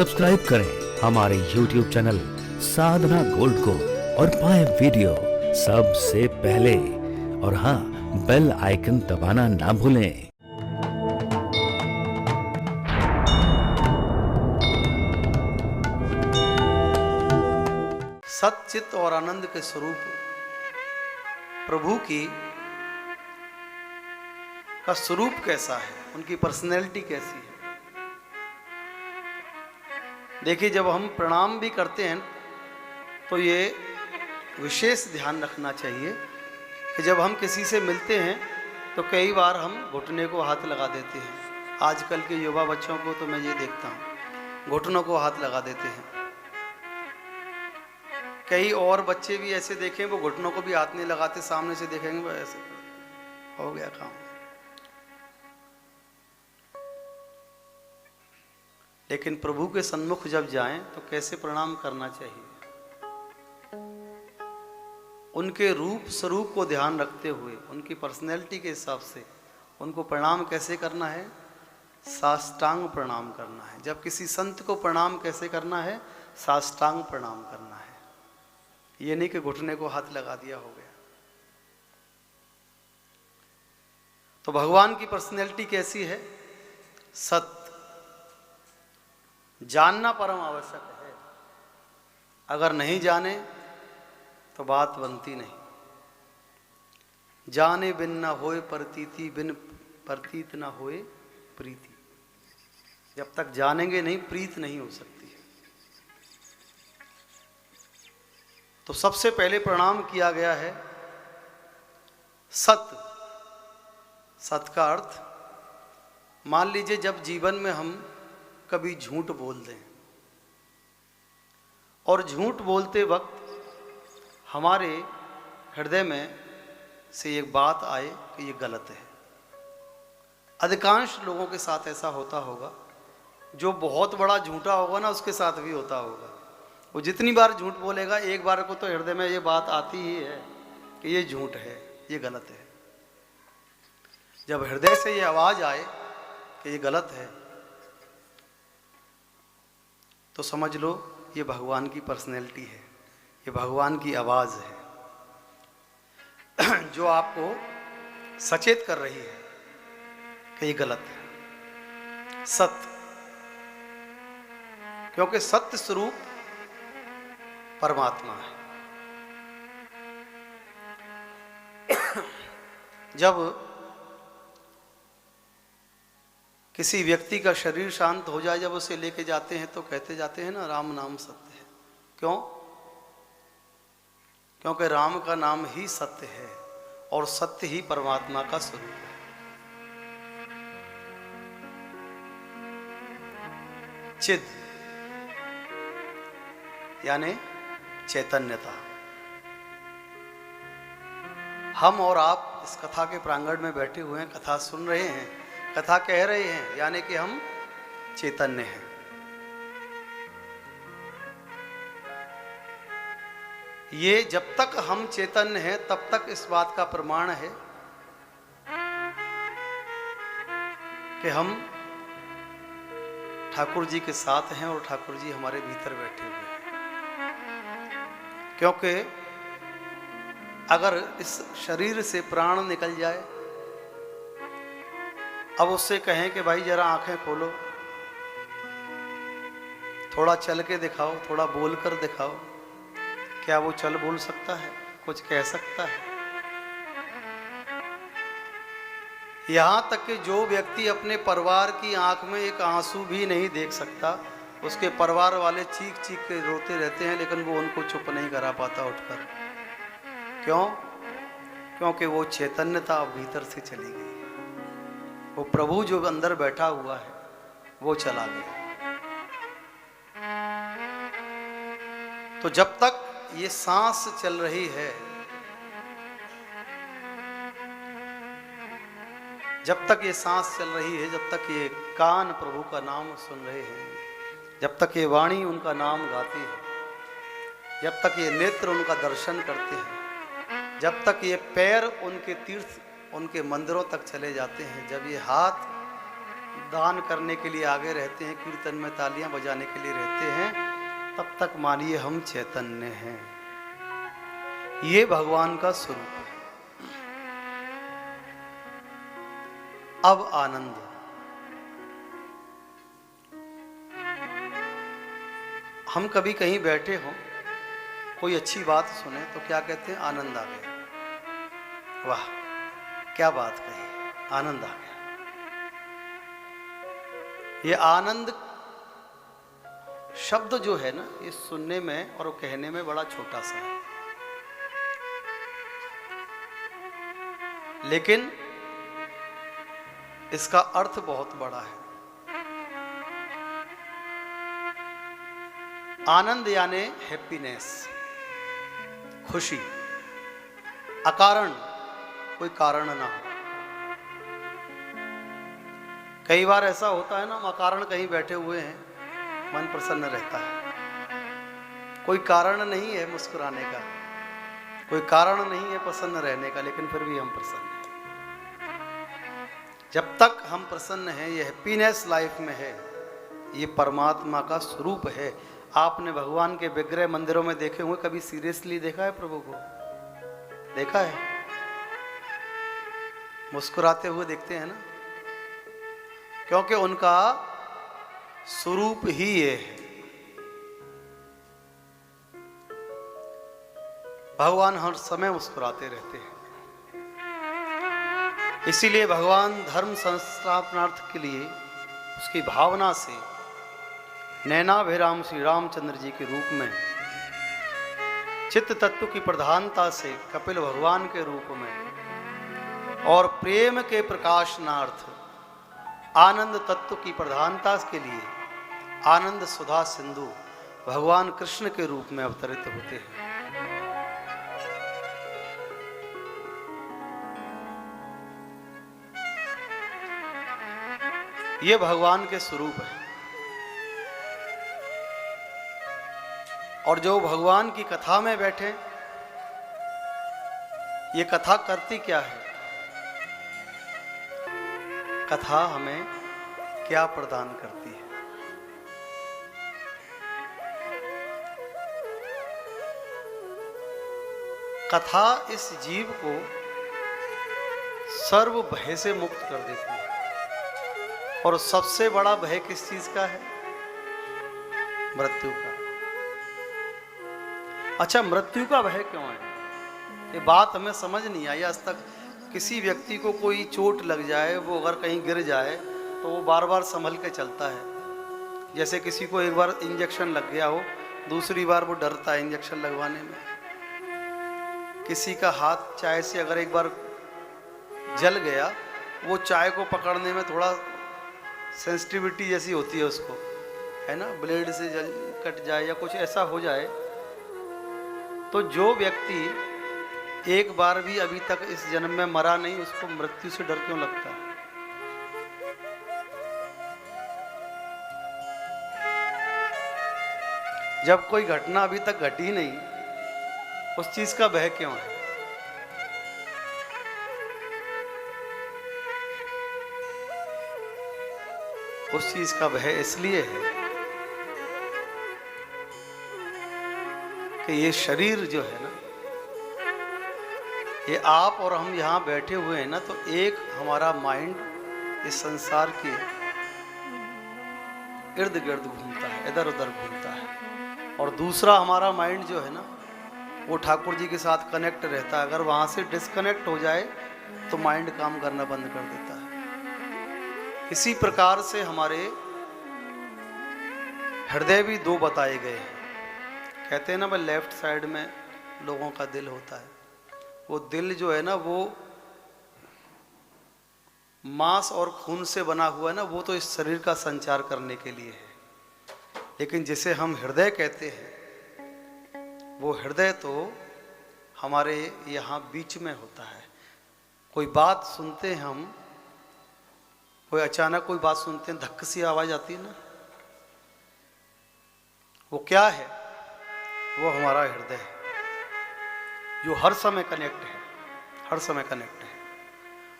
Subscribe करें हमारे YouTube channel साधना gold को और पाएं वीडियो सबसे पहले। और हाँ, बेल आइकन दबाना ना भूलें। सच्चित और आनंद के स्वरूप प्रभु की का स्वरूप कैसा है, उनकी पर्सनैलिटी कैसी है। देखिए, जब हम प्रणाम भी करते हैं तो ये विशेष ध्यान रखना चाहिए कि जब हम किसी से मिलते हैं तो कई बार हम घुटने को हाथ लगा देते हैं। आजकल के युवा बच्चों को तो मैं ये देखता हूँ, घुटनों को हाथ लगा देते हैं। कई और बच्चे भी ऐसे देखें, वो घुटनों को भी हाथ नहीं लगाते, सामने से देखेंगे वो ऐसे हो गया काम। लेकिन प्रभु के सन्मुख जब जाएं तो कैसे प्रणाम करना चाहिए, उनके रूप स्वरूप को ध्यान रखते हुए, उनकी पर्सनैलिटी के हिसाब से उनको प्रणाम कैसे करना है, साष्टांग प्रणाम करना है। जब किसी संत को प्रणाम कैसे करना है, साष्टांग प्रणाम करना है। ये नहीं कि घुटने को हाथ लगा दिया हो गया। तो भगवान की पर्सनैलिटी कैसी है? सत्य। जानना परम आवश्यक है। अगर नहीं जाने तो बात बनती नहीं। जाने बिन न होए प्रतीति, बिन प्रतीत न होए प्रीति। जब तक जानेंगे नहीं, प्रीत नहीं हो सकती है। तो सबसे पहले प्रणाम किया गया है सत्य। सत्य का अर्थ, मान लीजिए जब जीवन में हम कभी झूठ बोल दें और झूठ बोलते वक्त हमारे हृदय में से एक बात आए कि ये गलत है। अधिकांश लोगों के साथ ऐसा होता होगा। जो बहुत बड़ा झूठा होगा ना, उसके साथ भी होता होगा। वो जितनी बार झूठ बोलेगा, एक बार को तो हृदय में ये बात आती ही है कि ये झूठ है, ये गलत है। जब हृदय से ये आवाज आए कि ये गलत है, तो समझ लो ये भगवान की पर्सनैलिटी है, ये भगवान की आवाज है जो आपको सचेत कर रही है कि ये गलत है। सत्य, क्योंकि सत्य स्वरूप परमात्मा है। जब किसी व्यक्ति का शरीर शांत हो जाए, जब उसे लेके जाते हैं तो कहते जाते हैं ना, राम नाम सत्य है। क्यों? क्योंकि राम का नाम ही सत्य है और सत्य ही परमात्मा का स्वरूप है। चिद यानी चैतन्यता। हम और आप इस कथा के प्रांगण में बैठे हुए हैं, कथा सुन रहे हैं, कथा कह रहे हैं, यानी कि हम चैतन्य हैं। ये जब तक हम चैतन्य हैं तब तक इस बात का प्रमाण है कि हम ठाकुर जी के साथ हैं और ठाकुर जी हमारे भीतर बैठे हुए हैं। क्योंकि अगर इस शरीर से प्राण निकल जाए, अब उससे कहें कि भाई जरा आंखें खोलो, थोड़ा चल के दिखाओ, थोड़ा बोल कर दिखाओ, क्या वो चल बोल सकता है? कुछ कह सकता है? यहां तक कि जो व्यक्ति अपने परिवार की आंख में एक आंसू भी नहीं देख सकता, उसके परिवार वाले चीख चीख के रोते रहते हैं, लेकिन वो उनको चुप नहीं करा पाता उठकर। क्यों? क्योंकि वो चैतन्यता भीतर से चली गई। वो प्रभु जो अंदर बैठा हुआ है वो चला गया। तो जब तक ये सांस चल रही है, जब तक ये सांस चल रही है, जब तक ये कान प्रभु का नाम सुन रहे हैं, जब तक ये वाणी उनका नाम गाती है, जब तक ये नेत्र उनका दर्शन करते हैं, जब तक ये पैर उनके तीर्थ, उनके मंदिरों तक चले जाते हैं, जब ये हाथ दान करने के लिए आगे रहते हैं, कीर्तन में तालियां बजाने के लिए रहते हैं, तब तक मानिए हम चैतन्य हैं। ये भगवान का स्वरूप है। अब आनंद। हम कभी कहीं बैठे हों, कोई अच्छी बात सुने तो क्या कहते हैं? आनंद आ गया। वाह, क्या बात कही, आनंद आ गया। ये आनंद शब्द जो है ना, ये सुनने में और कहने में बड़ा छोटा सा है, लेकिन इसका अर्थ बहुत बड़ा है। आनंद यानी हैप्पीनेस, खुशी, अकारण, कोई कारण ना हो। कई बार ऐसा होता है ना, हम अकारण कहीं बैठे हुए हैं, मन प्रसन्न रहता है, कोई कारण नहीं है मुस्कुराने का, कोई कारण नहीं है प्रसन्न रहने का, लेकिन फिर भी हम प्रसन्न हैं। जब तक हम प्रसन्न हैं, ये हैप्पीनेस लाइफ में है, ये परमात्मा का स्वरूप है। आपने भगवान के विग्रह मंदिरों में देखे हुए, कभी सीरियसली देखा है प्रभु को? देखा है? मुस्कुराते हुए देखते हैं ना, क्योंकि उनका स्वरूप ही ये है। भगवान हर समय मुस्कुराते रहते हैं। इसीलिए भगवान धर्म संस्थापनार्थ के लिए उसकी भावना से नैनाभिराम श्री रामचंद्र जी के रूप में, चित्त तत्व की प्रधानता से कपिल भगवान के रूप में, और प्रेम के प्रकाशनार्थ आनंद तत्व की प्रधानता के लिए आनंद सुधा सिंधु भगवान कृष्ण के रूप में अवतरित होते हैं। ये भगवान के स्वरूप है। और जो भगवान की कथा में बैठे, ये कथा करती क्या है? कथा हमें क्या प्रदान करती है? कथा इस जीव को सर्व भय से मुक्त कर देती है। और सबसे बड़ा भय किस चीज का है? मृत्यु का। अच्छा, मृत्यु का भय क्यों है? ये बात हमें समझ नहीं आई आज तक। किसी व्यक्ति को कोई चोट लग जाए, वो अगर कहीं गिर जाए तो वो बार बार संभल के चलता है। जैसे किसी को एक बार इंजेक्शन लग गया हो, दूसरी बार वो डरता है इंजेक्शन लगवाने में। किसी का हाथ चाय से अगर एक बार जल गया, वो चाय को पकड़ने में थोड़ा सेंसिटिविटी जैसी होती है उसको, है ना, ब्लेड से जल कट जाए या कुछ ऐसा हो जाए। तो जो व्यक्ति एक बार भी अभी तक इस जन्म में मरा नहीं, उसको मृत्यु से डर क्यों लगता है? जब कोई घटना अभी तक घटी नहीं, उस चीज का भय क्यों है? उस चीज का भय इसलिए है कि ये शरीर जो है ना, ये आप और हम यहाँ बैठे हुए हैं ना, तो एक हमारा माइंड इस संसार के इर्द गिर्द घूमता है, इधर उधर घूमता है, और दूसरा हमारा माइंड जो है ना, वो ठाकुर जी के साथ कनेक्ट रहता है। अगर वहाँ से डिस्कनेक्ट हो जाए तो माइंड काम करना बंद कर देता है। इसी प्रकार से हमारे हृदय भी दो बताए गए हैं। कहते हैं ना, भाई लेफ्ट साइड में लोगों का दिल होता है। वो दिल जो है ना, वो मांस और खून से बना हुआ है ना, वो तो इस शरीर का संचार करने के लिए है। लेकिन जिसे हम हृदय कहते हैं, वो हृदय तो हमारे यहाँ बीच में होता है। कोई बात सुनते हैं हम, कोई अचानक कोई बात सुनते हैं, धक्क सी आवाज आती है ना, वो क्या है? वो हमारा हृदय है, जो हर समय कनेक्ट है, हर समय कनेक्ट है।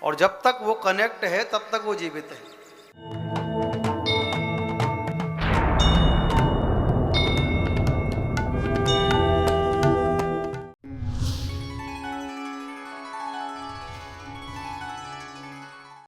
और जब तक वो कनेक्ट है, तब तक वो जीवित है।